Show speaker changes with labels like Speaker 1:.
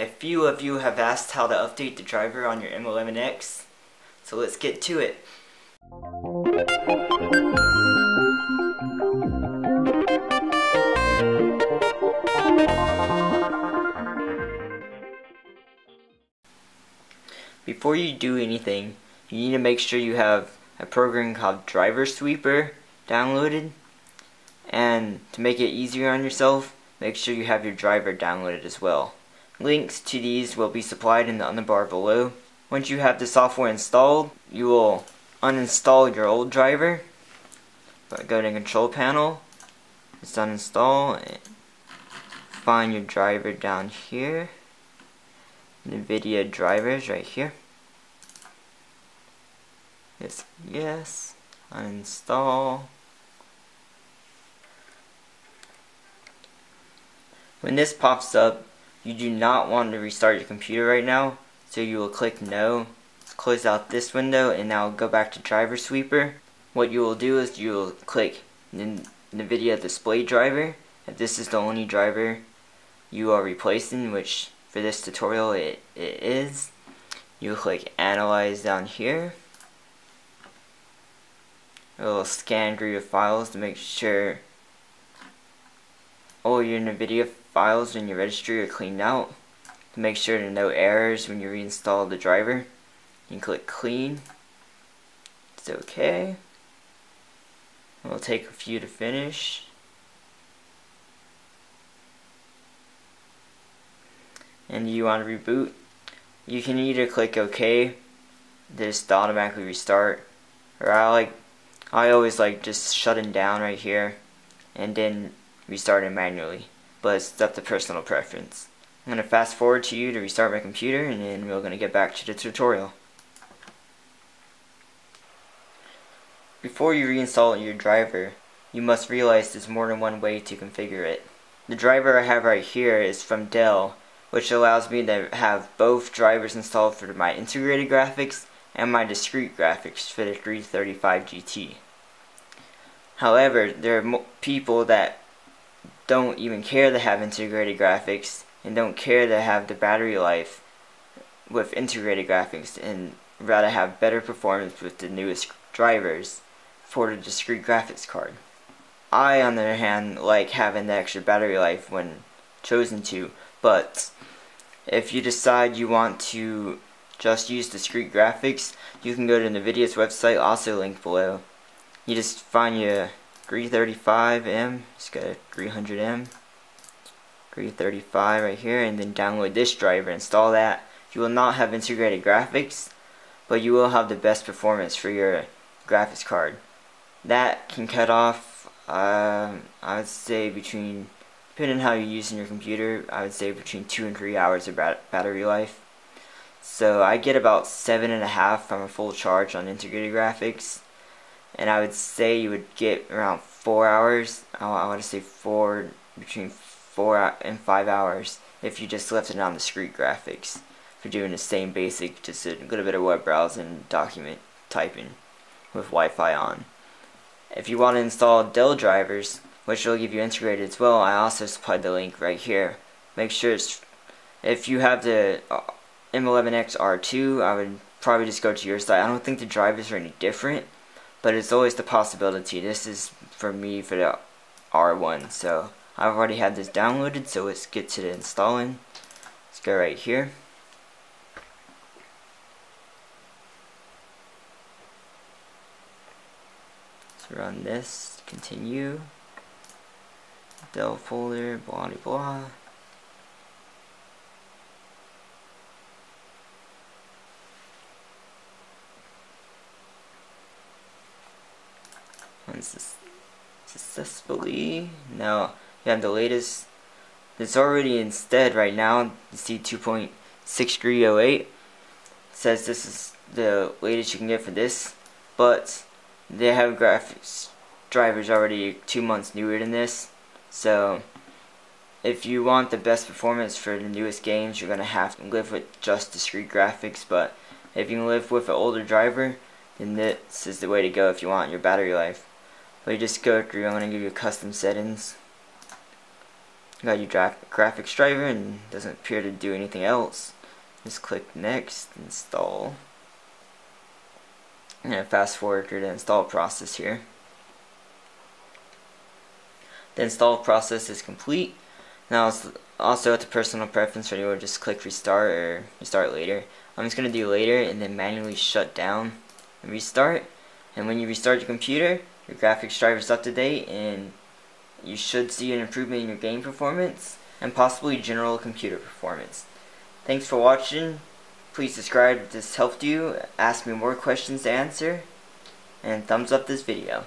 Speaker 1: A few of you have asked how to update the driver on your M11X, so let's get to it. Before you do anything, you need to make sure you have a program called Driver Sweeper downloaded, and to make it easier on yourself, make sure you have your driver downloaded as well. Links to these will be supplied in the underbar below. Once you have the software installed, you will uninstall your old driver. Go to the control panel, just uninstall, and find your driver down here. Nvidia drivers right here. Yes, uninstall. When this pops up, you do not want to restart your computer right now, so you will click no. Close out this window and now go back to Driver Sweeper. What you will do is you will click Nvidia display driver. If this is the only driver you are replacing, which for this tutorial it is, you click Analyze down here. It will scan through your files to make sure all your Nvidia files in your registry are cleaned out. To make sure there are no errors when you reinstall the driver, you can click Clean. It's okay. It will take a few to finish. And you want to reboot, you can either click OK, just automatically restart, or I always like just shutting down right here and then restarting manually, but it's up to personal preference. I'm going to fast forward to you to restart my computer, and then we're going to get back to the tutorial. Before you reinstall your driver, you must realize there's more than one way to configure it. The driver I have right here is from Dell, which allows me to have both drivers installed for my integrated graphics and my discrete graphics for the 335 GT. However, there are people that don't even care to have integrated graphics and don't care to have the battery life with integrated graphics, and rather have better performance with the newest drivers for the discrete graphics card. I, on the other hand, like having the extra battery life when chosen to, but if you decide you want to just use discrete graphics, you can go to Nvidia's website, also linked below. You just find your 335M, just go to 300M, 335 right here, and then download this driver, install that. You will not have integrated graphics, but you will have the best performance for your graphics card. That can cut off, I would say between, depending on how you're using your computer, I would say between 2 and 3 hours of battery life. So I get about 7.5 from a full charge on integrated graphics, and I would say you would get around 4 hours. I want to say between 4 and 5 hours if you just left it on discrete graphics for doing the same basic, just a little bit of web browsing, document typing with Wi-Fi on. If you want to install Dell drivers, which will give you integrated as well, I also supplied the link right here. Make sure if you have the M11x R2, I would probably just go to your site. I don't think the drivers are any different, but it's always the possibility. This is for me for the R1, so I've already had this downloaded, so let's get to the installing. Let's go right here. Let's run this, continue, Dell folder, blah blah blah. Successfully. Now you have the latest. It's already instead right now. You see 2.6308. Says this is the latest you can get for this, but they have graphics drivers already 2 months newer than this. So if you want the best performance for the newest games, you're gonna have to live with just discrete graphics. But if you can live with an older driver, then this is the way to go if you want your battery life. But you just go through, I'm going to give you custom settings. You got your graphics driver and doesn't appear to do anything else. Just click next, install. And fast forward through the install process here. The install process is complete. Now it's also at the personal preference for you to just click restart or restart later. I'm just going to do later and then manually shut down and restart. And when you restart your computer, your graphics driver is up to date and you should see an improvement in your game performance and possibly general computer performance. Thanks for watching. Please subscribe if this helped you. Ask me more questions to answer. And thumbs up this video.